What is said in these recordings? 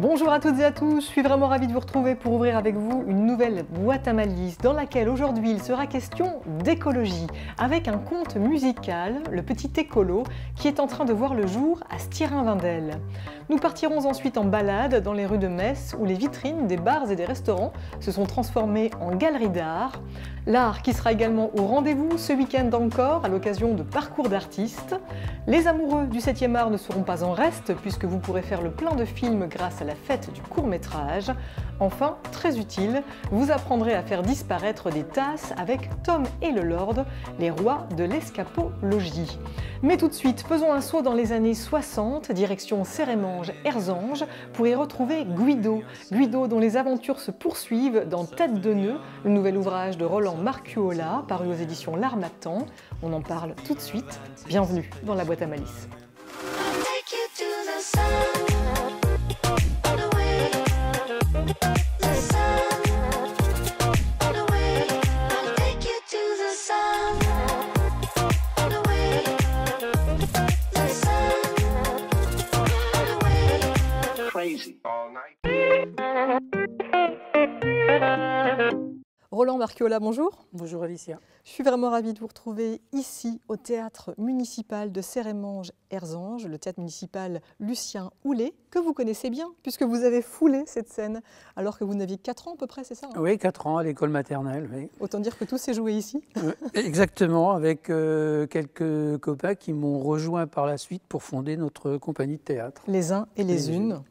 Bonjour à toutes et à tous, je suis vraiment ravie de vous retrouver pour ouvrir avec vous une nouvelle boîte à malice dans laquelle aujourd'hui il sera question d'écologie avec un conte musical, Le Petit Écolo, qui est en train de voir le jour à Stirin-Wendel. Nous partirons ensuite en balade dans les rues de Metz où les vitrines des bars et des restaurants se sont transformées en galeries d'art. L'art qui sera également au rendez-vous ce week-end encore à l'occasion de parcours d'artistes. Les amoureux du 7e art ne seront pas en reste puisque vous pourrez faire le plein de films grâce à la fête du court-métrage. Enfin, très utile, vous apprendrez à faire disparaître des tasses avec Tom et le Lord, les rois de l'escapologie. Mais tout de suite, faisons un saut dans les années 60, direction Sérémange-Erzange, pour y retrouver Guido. Guido dont les aventures se poursuivent dans Tête de nœud, le nouvel ouvrage de Roland Marcuola, paru aux éditions L'Harmattan. On en parle tout de suite. Bienvenue dans la boîte à malice. Roland Marcuola, bonjour. Bonjour Alicia. Je suis vraiment ravie de vous retrouver ici au théâtre municipal de Sérémange-Erzange, le théâtre municipal Lucien Houlet, que vous connaissez bien puisque vous avez foulé cette scène alors que vous n'aviez 4 ans à peu près, c'est ça hein? Oui, 4 ans à l'école maternelle. Oui. Autant dire que tout s'est joué ici. Exactement, avec quelques copains qui m'ont rejoint par la suite pour fonder notre compagnie de théâtre. Les uns et les unes.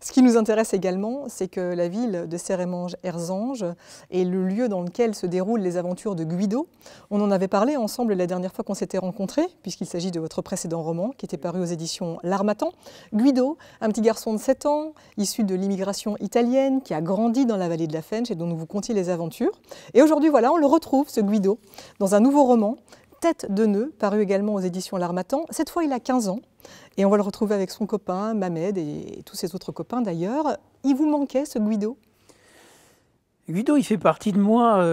Ce qui nous intéresse également, c'est que la ville de Sérémange-Erzange est le lieu dans lequel se déroulent les aventures de Guido. On en avait parlé ensemble la dernière fois qu'on s'était rencontrés, puisqu'il s'agit de votre précédent roman qui était paru aux éditions L'Harmattan. Guido, un petit garçon de 7 ans, issu de l'immigration italienne, qui a grandi dans la vallée de la Fensch et dont nous vous contiez les aventures. Et aujourd'hui, voilà, on le retrouve, ce Guido, dans un nouveau roman, Tête de nœud, paru également aux éditions L'Harmattan. Cette fois, il a 15 ans. Et on va le retrouver avec son copain, Mamed, et tous ses autres copains d'ailleurs. Il vous manquait ce Guido ? Guido, il fait partie de moi,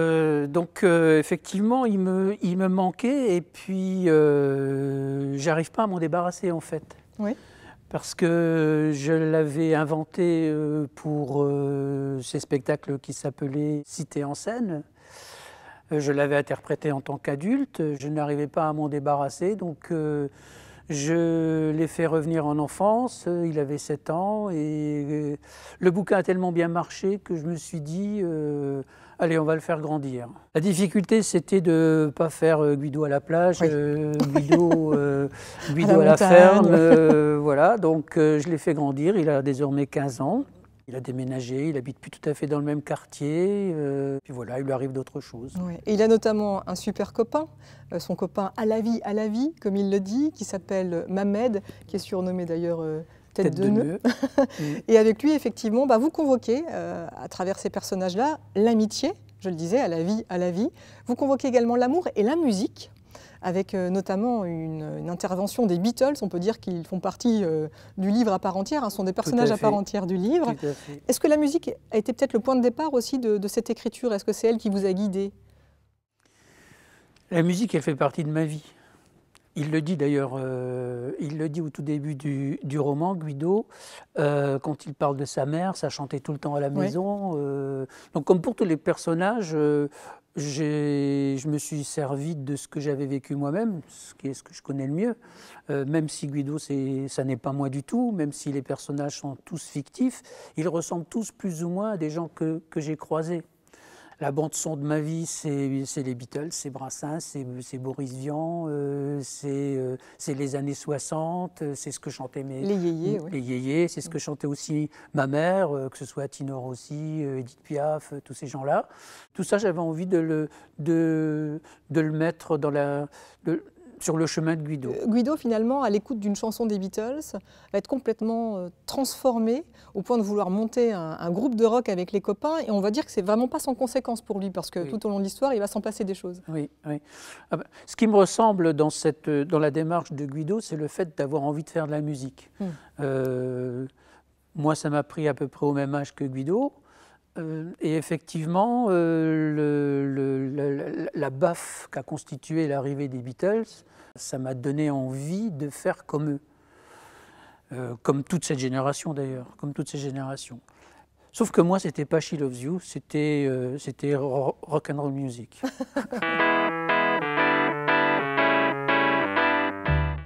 donc effectivement, il me manquait et puis j'arrive pas à m'en débarrasser en fait. Oui. Parce que je l'avais inventé pour ces spectacles qui s'appelaient Cité en scène. Je l'avais interprété en tant qu'adulte, je n'arrivais pas à m'en débarrasser, donc je l'ai fait revenir en enfance, il avait 7 ans, et le bouquin a tellement bien marché que je me suis dit, allez, on va le faire grandir. La difficulté, c'était de ne pas faire Guido à la plage, oui. Guido à la ferme, voilà, donc je l'ai fait grandir, il a désormais 15 ans. Il a déménagé, il habite plus tout à fait dans le même quartier, puis voilà, il lui arrive d'autres choses. Oui. Et il a notamment un super copain, son copain à la vie, comme il le dit, qui s'appelle Mamed, qui est surnommé d'ailleurs Tête de nœud. Et avec lui, effectivement, vous convoquez, à travers ces personnages-là, l'amitié, je le disais, à la vie. Vous convoquez également l'amour et la musique, avec notamment une intervention des Beatles. On peut dire qu'ils font partie du livre à part entière, hein, sont des personnages à part entière du livre. Est-ce que la musique a été peut-être le point de départ aussi de cette écriture? Est-ce que c'est elle qui vous a guidé? La musique, elle fait partie de ma vie. Il le dit d'ailleurs, il le dit au tout début du roman, Guido, quand il parle de sa mère, ça chantait tout le temps à la maison. Donc comme pour tous les personnages, je me suis servi de ce que j'avais vécu moi-même, ce que je connais le mieux, même si Guido, ça n'est pas moi du tout, même si les personnages sont tous fictifs, ils ressemblent tous plus ou moins à des gens que j'ai croisés. La bande-son de ma vie, c'est les Beatles, c'est Brassens, c'est Boris Vian, c'est les années 60, c'est ce que chantaient les yéyés, les yéyés, c'est ce que chantait aussi ma mère, que ce soit Tino Rossi, Edith Piaf, tous ces gens-là. Tout ça, j'avais envie de le mettre sur le chemin de Guido. Guido, finalement, à l'écoute d'une chanson des Beatles, va être complètement transformé au point de vouloir monter un groupe de rock avec les copains. Et on va dire que c'est vraiment pas sans conséquence pour lui, parce que tout au long de l'histoire, il va s'en passer des choses. Oui, oui. Ce qui me ressemble dans la démarche de Guido, c'est le fait d'avoir envie de faire de la musique. Moi, ça m'a pris à peu près au même âge que Guido. Et effectivement, la baffe qu'a constituée l'arrivée des Beatles, ça m'a donné envie de faire comme eux. comme toute cette génération d'ailleurs, comme toutes ces générations. Sauf que moi, c'était pas She Loves You, c'était rock and roll music.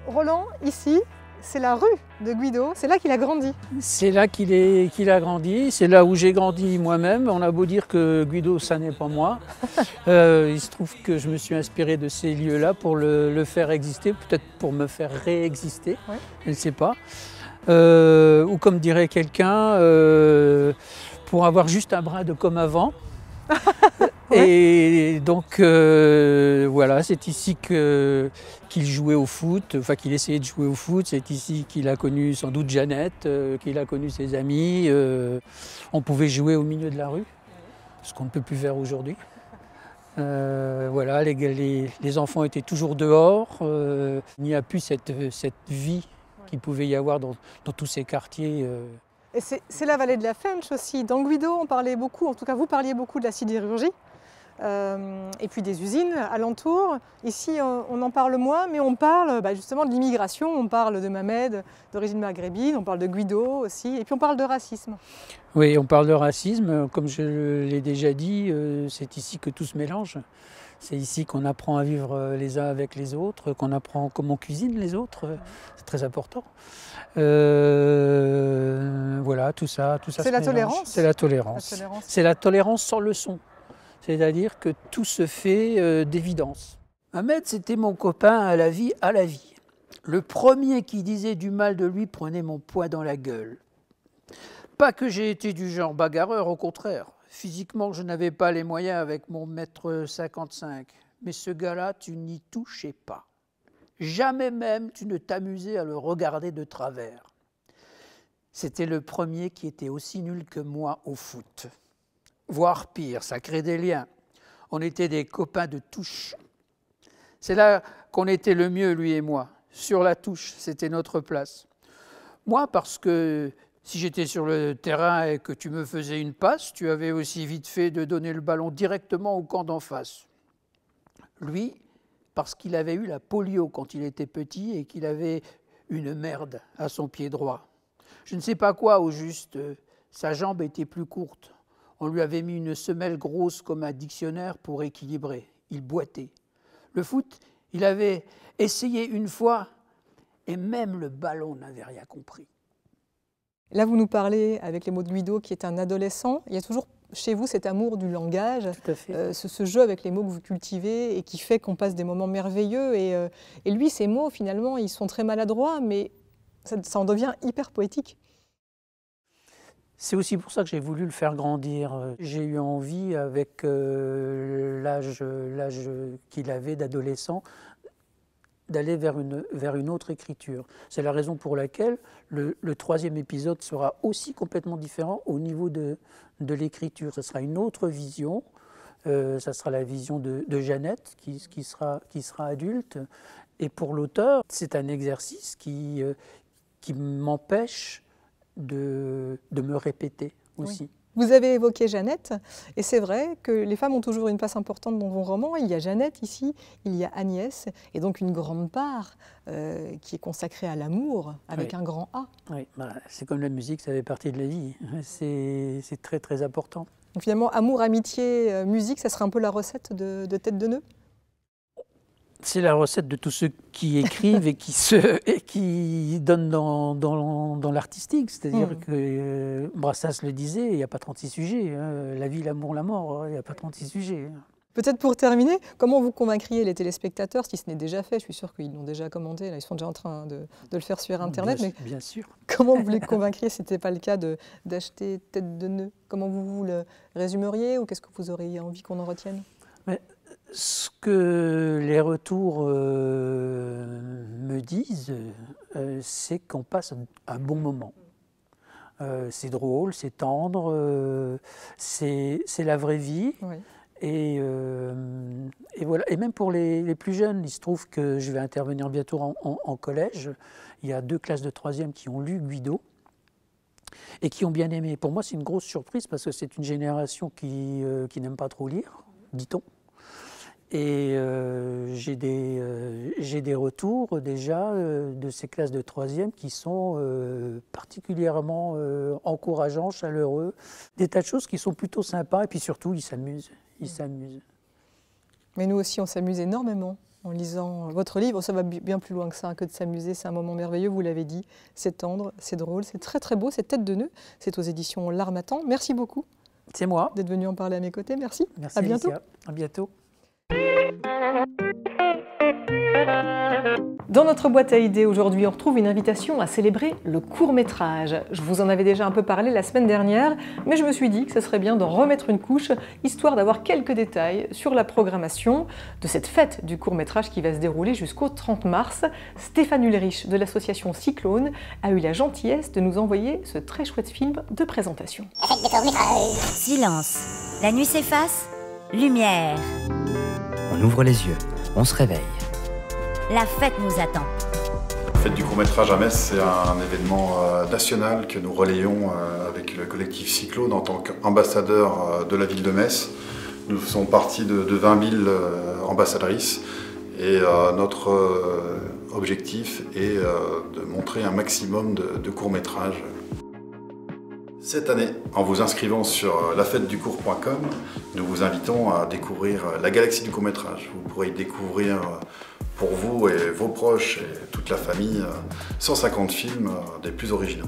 Roland, ici, c'est la rue de Guido, c'est là qu'il a grandi. C'est là qu'il a grandi, c'est là où j'ai grandi moi-même. On a beau dire que Guido, ça n'est pas moi. Il se trouve que je me suis inspiré de ces lieux-là pour le faire exister, peut-être pour me faire réexister, oui. Je ne sais pas. Ou comme dirait quelqu'un, pour avoir juste un brin de comme avant. Et donc voilà, c'est ici qu'il jouait au foot, enfin qu'il essayait de jouer au foot, c'est ici qu'il a connu sans doute Jeannette, qu'il a connu ses amis. On pouvait jouer au milieu de la rue, ce qu'on ne peut plus faire aujourd'hui. Voilà, les enfants étaient toujours dehors, il n'y a plus cette vie qu'il pouvait y avoir dans tous ces quartiers. Et c'est la vallée de la Fensch aussi. Dans Guido, on parlait beaucoup, en tout cas vous parliez beaucoup de la sidérurgie. Et puis des usines alentours. Ici, on en parle moins, mais on parle justement de l'immigration, on parle de Mohamed, d'origine maghrébine, on parle de Guido aussi, et puis on parle de racisme. Oui, on parle de racisme. Comme je l'ai déjà dit, c'est ici que tout se mélange. C'est ici qu'on apprend à vivre les uns avec les autres, qu'on apprend comment on cuisine les autres. C'est très important. Voilà, tout ça c'est la tolérance. C'est la tolérance. C'est la tolérance sans leçon. C'est-à-dire que tout se fait d'évidence. Mohamed, c'était mon copain à la vie, Le premier qui disait du mal de lui prenait mon poing dans la gueule. Pas que j'ai été du genre bagarreur, au contraire. Physiquement, je n'avais pas les moyens avec mon 1,55 m. Mais ce gars-là, tu n'y touchais pas. Jamais même tu ne t'amusais à le regarder de travers. C'était le premier qui était aussi nul que moi au foot. Voire pire, ça crée des liens. On était des copains de touche. C'est là qu'on était le mieux, lui et moi. Sur la touche, c'était notre place. Moi, parce que si j'étais sur le terrain et que tu me faisais une passe, tu avais aussi vite fait de donner le ballon directement au camp d'en face. Lui, parce qu'il avait eu la polio quand il était petit et qu'il avait une merde à son pied droit. Je ne sais pas quoi au juste, sa jambe était plus courte. On lui avait mis une semelle grosse comme un dictionnaire pour équilibrer. Il boitait. Le foot, il avait essayé une fois et même le ballon n'avait rien compris. Là, vous nous parlez, avec les mots de Guido, qui est un adolescent. Il y a toujours chez vous cet amour du langage, ce jeu avec les mots que vous cultivez et qui fait qu'on passe des moments merveilleux. Et lui, ces mots, finalement, ils sont très maladroits, mais ça en devient hyper poétique. C'est aussi pour ça que j'ai voulu le faire grandir. J'ai eu envie, avec l'âge qu'il avait d'adolescent, d'aller vers une autre écriture. C'est la raison pour laquelle le troisième épisode sera aussi complètement différent au niveau de l'écriture. Ce sera une autre vision, ça sera la vision de Jeannette qui sera adulte. Et pour l'auteur, c'est un exercice qui m'empêche de me répéter aussi. Oui. Vous avez évoqué Jeannette, et c'est vrai que les femmes ont toujours une place importante dans vos romans. Il y a Jeannette ici, il y a Agnès, et donc une grande part qui est consacrée à l'amour, avec un grand A. Oui, c'est comme la musique, ça fait partie de la vie. C'est très très important. Donc finalement, amour, amitié, musique, ça serait un peu la recette de Tête de nœud ? C'est la recette de tous ceux qui écrivent et qui donnent dans l'artistique. C'est-à-dire que Brassens le disait, il n'y a pas 36 sujets. Hein. La vie, l'amour, la mort, il n'y a pas 36 sujets. Peut-être pour terminer, comment vous convaincriez les téléspectateurs, si ce n'est déjà fait? Je suis sûre qu'ils l'ont déjà commandé, là, ils sont déjà en train de le faire sur Internet. Bien sûr. Comment vous les convaincriez si ce n'était pas le cas d'acheter Tête de nœud? Comment vous le résumeriez ou qu'est-ce que vous auriez envie qu'on en retienne? Ce que les retours me disent, c'est qu'on passe un bon moment. C'est drôle, c'est tendre, c'est la vraie vie. Oui. Et voilà. Et même pour les plus jeunes, il se trouve que je vais intervenir bientôt en collège. Il y a 2 classes de 3e qui ont lu Guido et qui ont bien aimé. Pour moi, c'est une grosse surprise parce que c'est une génération qui n'aime pas trop lire, dit-on. Et j'ai des retours déjà de ces classes de 3e qui sont particulièrement encourageants, chaleureux. Des tas de choses qui sont plutôt sympas et puis surtout, ils s'amusent. Ils s'amusent. Mais nous aussi, on s'amuse énormément en lisant votre livre. Ça va bien plus loin que ça, que de s'amuser. C'est un moment merveilleux, vous l'avez dit. C'est tendre, c'est drôle, c'est très très beau. C'est Tête de nœud. C'est aux éditions L'Harmattan. Merci beaucoup. C'est moi. D'être venu en parler à mes côtés. Merci. Merci à bientôt. Alicia. À bientôt. Dans notre boîte à idées aujourd'hui, on retrouve une invitation à célébrer le court-métrage. Je vous en avais déjà un peu parlé la semaine dernière, mais je me suis dit que ce serait bien d'en remettre une couche, histoire d'avoir quelques détails sur la programmation de cette fête du court-métrage qui va se dérouler jusqu'au 30 mars. Stéphane Ulrich de l'association Cyclone a eu la gentillesse de nous envoyer ce très chouette film de présentation. Silence. La nuit s'efface. Lumière. On ouvre les yeux, on se réveille. La fête nous attend. La fête du court-métrage à Metz, c'est un événement national que nous relayons avec le collectif Cyclone en tant qu'ambassadeur de la ville de Metz. Nous faisons partie de 20 000 ambassadrices et notre objectif est de montrer un maximum de courts-métrages. Cette année, en vous inscrivant sur lafêteducourt.com, nous vous invitons à découvrir la galaxie du court-métrage. Vous pourrez y découvrir pour vous et vos proches et toute la famille 150 films des plus originaux.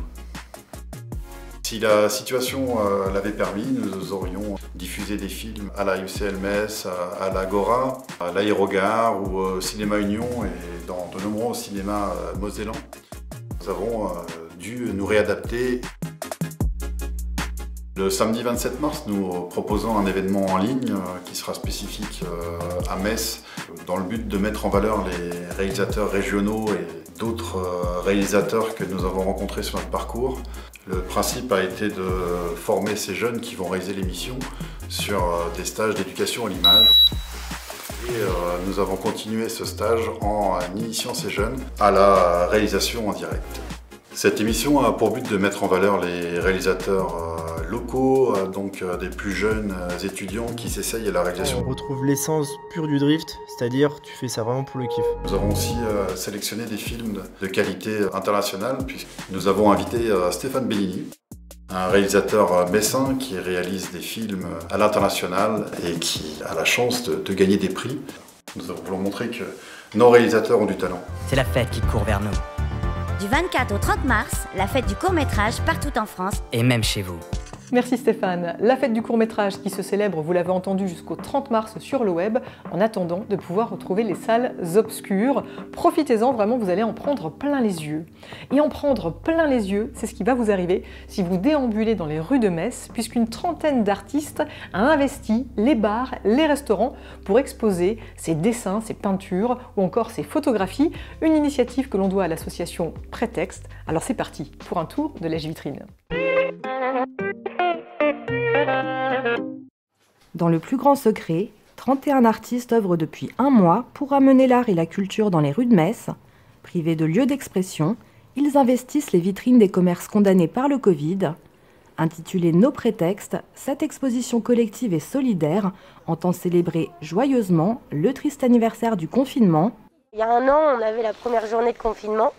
Si la situation l'avait permis, nous aurions diffusé des films à la UCL Metz, à l'Agora, à l'Aérogare ou au Cinéma Union et dans de nombreux cinémas mosellans. Nous avons dû nous réadapter. Le samedi 27 mars, nous proposons un événement en ligne qui sera spécifique à Metz dans le but de mettre en valeur les réalisateurs régionaux et d'autres réalisateurs que nous avons rencontrés sur notre parcours. Le principe a été de former ces jeunes qui vont réaliser l'émission sur des stages d'éducation à l'image. Et nous avons continué ce stage en initiant ces jeunes à la réalisation en direct. Cette émission a pour but de mettre en valeur les réalisateurs locaux, donc des plus jeunes étudiants qui s'essayent à la réalisation. On retrouve l'essence pure du drift, c'est-à-dire tu fais ça vraiment pour le kiff. Nous avons aussi sélectionné des films de qualité internationale, puisque nous avons invité Stéphane Bellini, un réalisateur messin qui réalise des films à l'international et qui a la chance de gagner des prix. Nous voulons montrer que nos réalisateurs ont du talent. C'est la fête qui court vers nous. Du 24 au 30 mars, la fête du court-métrage partout en France. Et même chez vous. Merci Stéphane. La fête du court-métrage qui se célèbre, vous l'avez entendu, jusqu'au 30 mars sur le web, en attendant de pouvoir retrouver les salles obscures. Profitez-en, vraiment, vous allez en prendre plein les yeux. Et en prendre plein les yeux, c'est ce qui va vous arriver si vous déambulez dans les rues de Metz, puisqu'une trentaine d'artistes a investi les bars, les restaurants pour exposer ses dessins, ses peintures ou encore ses photographies. Une initiative que l'on doit à l'association Prétexte. Alors c'est parti pour un tour de lèche-vitrine. Dans le plus grand secret, 31 artistes œuvrent depuis un mois pour amener l'art et la culture dans les rues de Metz. Privés de lieux d'expression, ils investissent les vitrines des commerces condamnés par le Covid. Intitulée Nos prétextes, cette exposition collective et solidaire entend célébrer joyeusement le triste anniversaire du confinement. Il y a un an, on avait la première journée de confinement.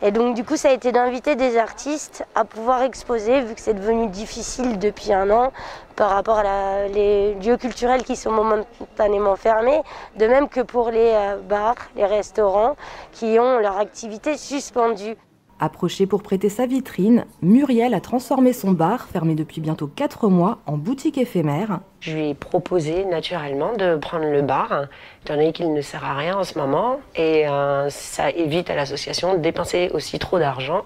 Et donc du coup, ça a été d'inviter des artistes à pouvoir exposer, vu que c'est devenu difficile depuis un an par rapport à les lieux culturels qui sont momentanément fermés, de même que pour les bars, les restaurants qui ont leur activité suspendue. Approchée pour prêter sa vitrine, Muriel a transformé son bar, fermé depuis bientôt 4 mois, en boutique éphémère. Je lui ai proposé naturellement de prendre le bar, étant donné qu'il ne sert à rien en ce moment. Et ça évite à l'association de dépenser aussi trop d'argent.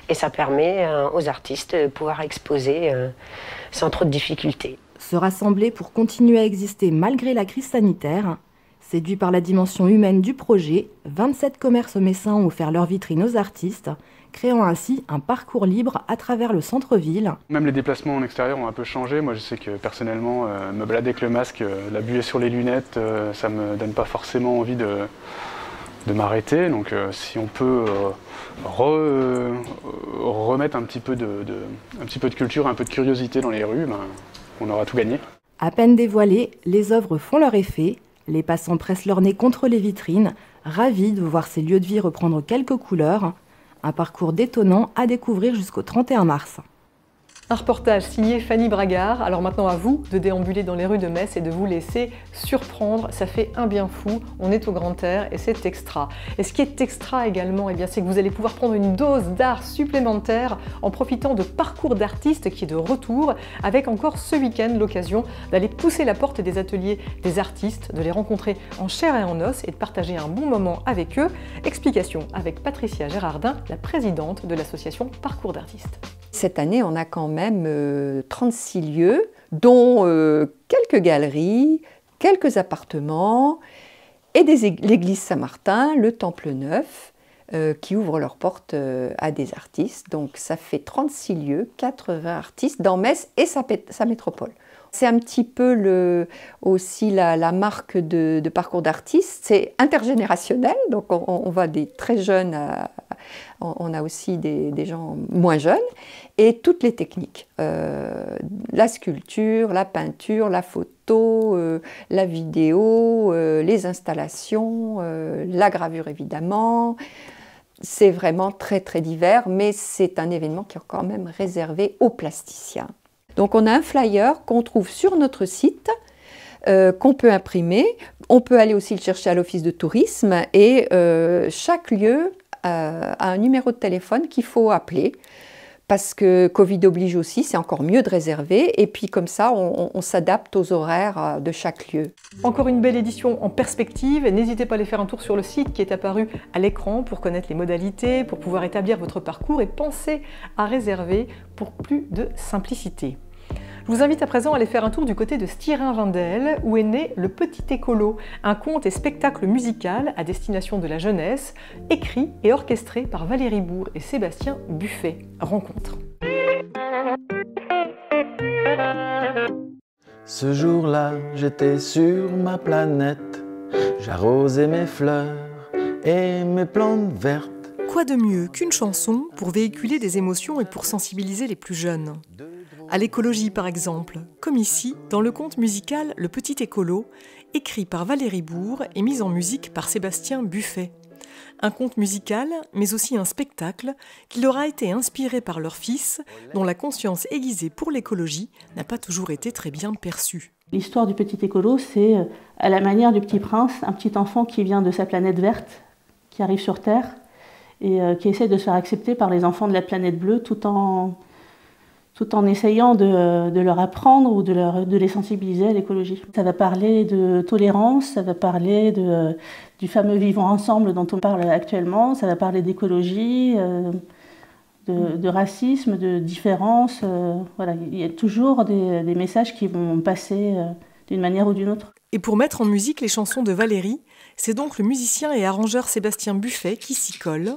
Et ça permet aux artistes de pouvoir exposer sans trop de difficultés. Se rassembler pour continuer à exister malgré la crise sanitaire. Séduits par la dimension humaine du projet, 27 commerces messins ont offert leur vitrine aux artistes, créant ainsi un parcours libre à travers le centre-ville. Même les déplacements en extérieur ont un peu changé. Moi je sais que personnellement, me balader avec le masque, la buée sur les lunettes, ça me donne pas forcément envie de m'arrêter. Donc si on peut remettre un petit peu de culture, un peu de curiosité dans les rues, on aura tout gagné. À peine dévoilées, les œuvres font leur effet. Les passants pressent leur nez contre les vitrines, ravis de voir ces lieux de vie reprendre quelques couleurs. Un parcours détonnant à découvrir jusqu'au 31 mars. Un reportage signé Fanny Bragard. Alors maintenant à vous de déambuler dans les rues de Metz et de vous laisser surprendre. Ça fait un bien fou, on est au grand air et c'est extra. Et ce qui est extra également, c'est que vous allez pouvoir prendre une dose d'art supplémentaire en profitant de Parcours d'artistes qui est de retour, avec encore ce week-end l'occasion d'aller pousser la porte des ateliers des artistes, de les rencontrer en chair et en os et de partager un bon moment avec eux. Explication avec Patricia Gérardin, la présidente de l'association Parcours d'artistes. Cette année, on a quand même 36 lieux, dont quelques galeries, quelques appartements et l'église Saint-Martin, le Temple Neuf, qui ouvrent leurs portes à des artistes. Donc ça fait 36 lieux, 80 artistes dans Metz et sa métropole. C'est un petit peu aussi la marque de Parcours d'artistes, c'est intergénérationnel, donc on va des très jeunes on a aussi des gens moins jeunes, et toutes les techniques, la sculpture, la peinture, la photo, la vidéo, les installations, la gravure évidemment. C'est vraiment très très divers, mais c'est un événement qui est quand même réservé aux plasticiens. Donc on a un flyer qu'on trouve sur notre site, qu'on peut imprimer. On peut aller aussi le chercher à l'office de tourisme et chaque lieu a un numéro de téléphone qu'il faut appeler parce que Covid oblige aussi, c'est encore mieux de réserver et puis comme ça on s'adapte aux horaires de chaque lieu. Encore une belle édition en perspective, n'hésitez pas à aller faire un tour sur le site qui est apparu à l'écran pour connaître les modalités, pour pouvoir établir votre parcours et penser à réserver pour plus de simplicité. Je vous invite à présent à aller faire un tour du côté de Stirin-Wendel, où est né Le Petit Écolo, un conte et spectacle musical à destination de la jeunesse, écrit et orchestré par Valérie Bourg et Sébastien Buffet. Rencontre. Ce jour-là, j'étais sur ma planète, j'arrosais mes fleurs et mes plantes vertes. Quoi de mieux qu'une chanson pour véhiculer des émotions et pour sensibiliser les plus jeunes ? À l'écologie par exemple, comme ici dans le conte musical Le Petit Écolo, écrit par Valérie Bourg et mis en musique par Sébastien Buffet. Un conte musical, mais aussi un spectacle qui leur a été inspiré par leur fils, dont la conscience aiguisée pour l'écologie n'a pas toujours été très bien perçue. L'histoire du Petit Écolo, c'est à la manière du Petit Prince, un petit enfant qui vient de sa planète verte, qui arrive sur Terre et qui essaie de se faire accepter par les enfants de la planète bleue tout en essayant de leur apprendre ou de les sensibiliser à l'écologie. Ça va parler de tolérance, ça va parler du fameux vivre ensemble dont on parle actuellement, ça va parler d'écologie, de racisme, de différence. Voilà, il y a toujours des messages qui vont passer d'une manière ou d'une autre. Et pour mettre en musique les chansons de Valérie, c'est donc le musicien et arrangeur Sébastien Buffet qui s'y colle.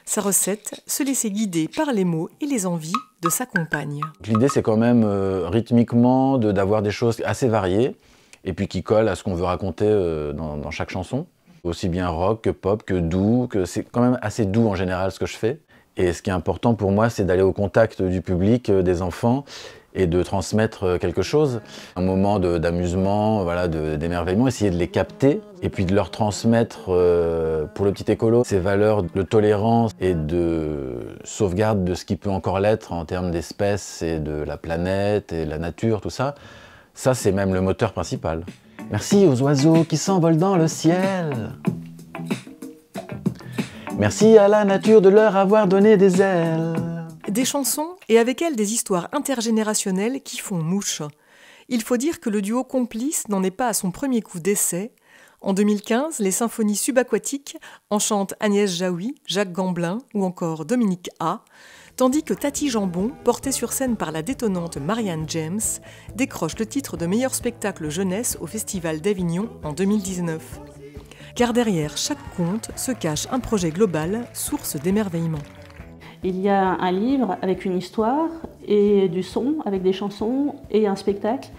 Sa recette, se laisser guider par les mots et les envies de sa compagne. L'idée, c'est quand même rythmiquement d'avoir des choses assez variées et puis qui collent à ce qu'on veut raconter dans chaque chanson. Aussi bien rock que pop, que doux, que c'est quand même assez doux en général ce que je fais. Et ce qui est important pour moi, c'est d'aller au contact du public, des enfants, et de transmettre quelque chose. Un moment d'amusement, voilà, d'émerveillement, essayer de les capter et puis de leur transmettre, pour le Petit Écolo, ces valeurs de tolérance et de sauvegarde de ce qui peut encore l'être en termes d'espèces et de la planète et de la nature, tout ça. Ça, c'est même le moteur principal. Merci aux oiseaux qui s'envolent dans le ciel. Merci à la nature de leur avoir donné des ailes. Des chansons et avec elles des histoires intergénérationnelles qui font mouche. Il faut dire que le duo Complice n'en est pas à son premier coup d'essai. En 2015, les symphonies subaquatiques en chantent Agnès Jaoui, Jacques Gamblin ou encore Dominique A, tandis que Tati Jambon, portée sur scène par la détonnante Marianne James, décroche le titre de meilleur spectacle jeunesse au Festival d'Avignon en 2019. Car derrière chaque conte se cache un projet global, source d'émerveillement. Il y a un livre avec une histoire et du son, avec des chansons et un spectacle,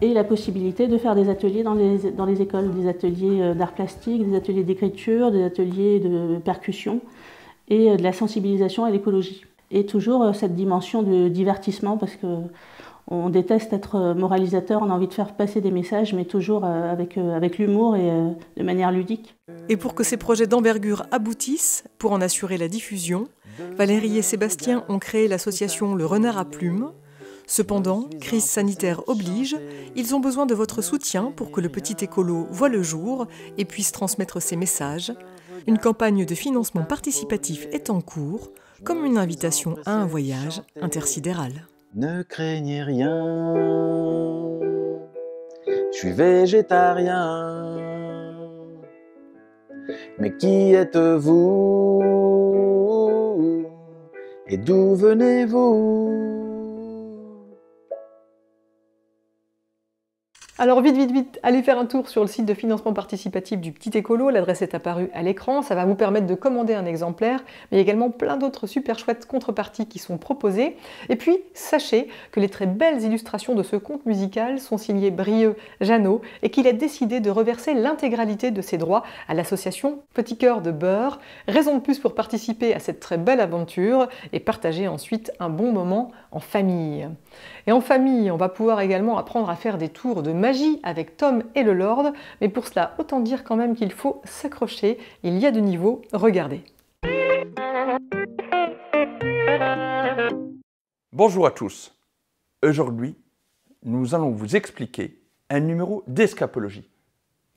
et la possibilité de faire des ateliers dans les écoles, des ateliers d'art plastique, des ateliers d'écriture, des ateliers de percussion et de la sensibilisation à l'écologie. Et toujours cette dimension de divertissement parce que On déteste être moralisateur, on a envie de faire passer des messages, mais toujours avec l'humour et de manière ludique. Et pour que ces projets d'envergure aboutissent, pour en assurer la diffusion, Valérie et Sébastien ont créé l'association Le Renard à Plumes. Cependant, crise sanitaire oblige, ils ont besoin de votre soutien pour que le petit écolo voie le jour et puisse transmettre ses messages. Une campagne de financement participatif est en cours, comme une invitation à un voyage intersidéral. Ne craignez rien, je suis végétarien. Mais qui êtes-vous et d'où venez-vous? Alors vite, allez faire un tour sur le site de financement participatif du Petit Écolo, l'adresse est apparue à l'écran, ça va vous permettre de commander un exemplaire, mais il y a également plein d'autres super chouettes contreparties qui sont proposées. Et puis, sachez que les très belles illustrations de ce conte musical sont signées Brieux Jeannot et qu'il a décidé de reverser l'intégralité de ses droits à l'association Petit Cœur de Beurre. Raison de plus pour participer à cette très belle aventure et partager ensuite un bon moment en famille. Et en famille, on va pouvoir également apprendre à faire des tours de magie avec Tom et le Lord, mais pour cela, autant dire quand même qu'il faut s'accrocher, il y a de niveau, regardez. Bonjour à tous, aujourd'hui nous allons vous expliquer un numéro d'escapologie.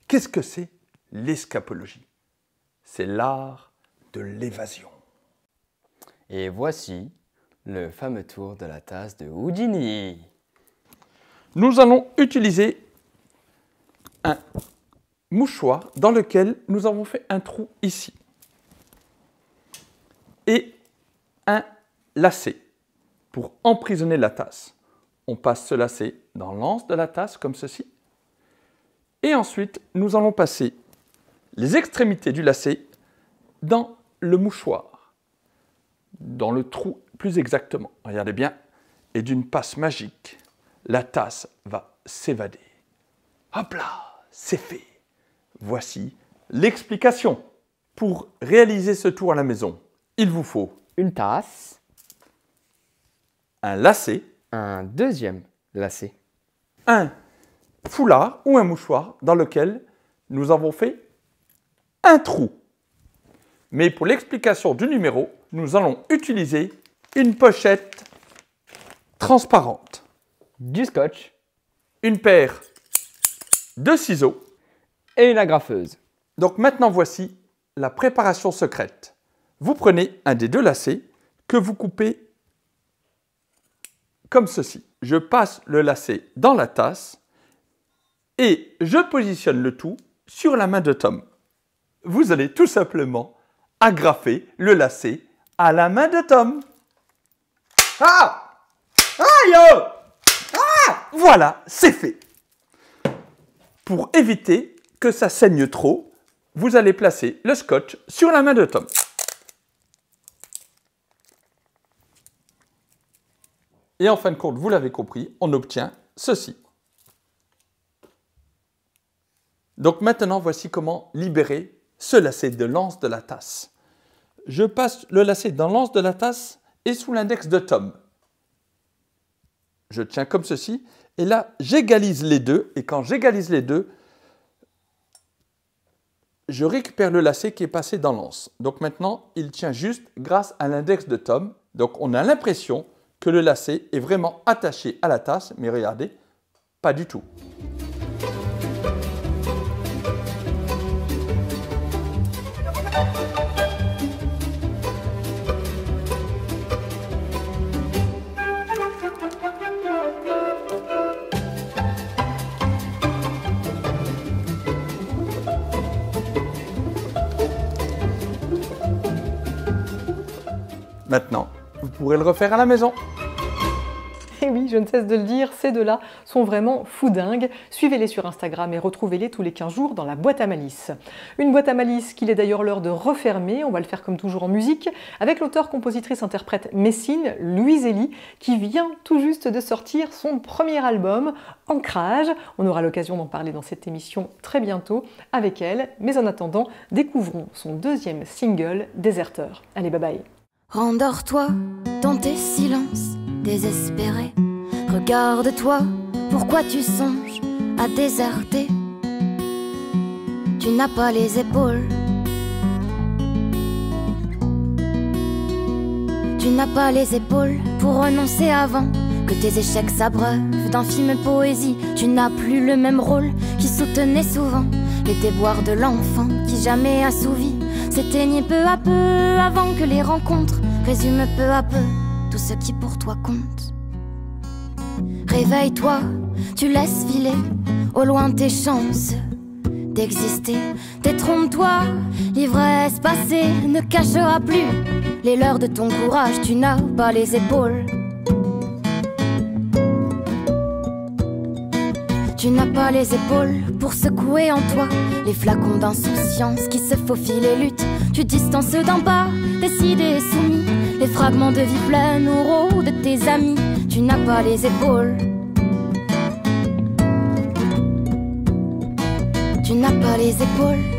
Qu'est-ce que c'est l'escapologie? C'est l'art de l'évasion. Et voici le fameux tour de la tasse de Houdini. Nous allons utiliser un mouchoir dans lequel nous avons fait un trou ici et un lacet pour emprisonner la tasse. On passe ce lacet dans l'anse de la tasse comme ceci et ensuite nous allons passer les extrémités du lacet dans le mouchoir, dans le trou plus exactement. Regardez bien, et d'une passe magique, la tasse va s'évader. Hop là, c'est fait. Voici l'explication. Pour réaliser ce tour à la maison, il vous faut une tasse, un lacet, un deuxième lacet, un foulard ou un mouchoir dans lequel nous avons fait un trou. Mais pour l'explication du numéro, nous allons utiliser une pochette transparente, du scotch, une paire de ciseaux et une agrafeuse. Donc maintenant voici la préparation secrète. Vous prenez un des deux lacets que vous coupez comme ceci. Je passe le lacet dans la tasse et je positionne le tout sur la main de Tom. Vous allez tout simplement agrafer le lacet à la main de Tom. Ah! Aïe! Ah! Voilà, c'est fait. Pour éviter que ça saigne trop, vous allez placer le scotch sur la main de Tom. Et en fin de compte, vous l'avez compris, on obtient ceci. Donc maintenant, voici comment libérer ce lacet de l'anse de la tasse. Je passe le lacet dans l'anse de la tasse et sous l'index de Tom. Je tiens comme ceci, et là, j'égalise les deux, et quand j'égalise les deux, je récupère le lacet qui est passé dans l'anse. Donc maintenant, il tient juste grâce à l'index de Tom. Donc on a l'impression que le lacet est vraiment attaché à la tasse, mais regardez, pas du tout. Maintenant, vous pourrez le refaire à la maison. Et oui, je ne cesse de le dire, ces deux-là sont vraiment foudingues. Suivez-les sur Instagram et retrouvez-les tous les 15 jours dans la boîte à malice. Une boîte à malice qu'il est d'ailleurs l'heure de refermer. On va le faire comme toujours en musique, avec l'auteur-compositrice-interprète messine, Louise Elie, qui vient tout juste de sortir son premier album, Ancrage. On aura l'occasion d'en parler dans cette émission très bientôt avec elle. Mais en attendant, découvrons son deuxième single, Déserteur. Allez, bye bye. Rendors-toi dans tes silences désespérés. Regarde-toi, pourquoi tu songes à déserter? Tu n'as pas les épaules. Tu n'as pas les épaules pour renoncer avant que tes échecs s'abreuvent d'infime poésie. Tu n'as plus le même rôle qui soutenait souvent les déboires de l'enfant qui jamais assouvi s'éteignait peu à peu avant que les rencontres résument peu à peu tout ce qui pour toi compte. Réveille-toi, tu laisses filer au loin tes chances d'exister. Détrompe-toi, l'ivresse passée ne cachera plus les leurs de ton courage. Tu n'as pas les épaules. Tu n'as pas les épaules pour secouer en toi les flacons d'insouciance qui se faufilent et luttent. Tu distances d'en bas, décidé et soumis, les fragments de vie pleine au rôle de tes amis. Tu n'as pas les épaules. Tu n'as pas les épaules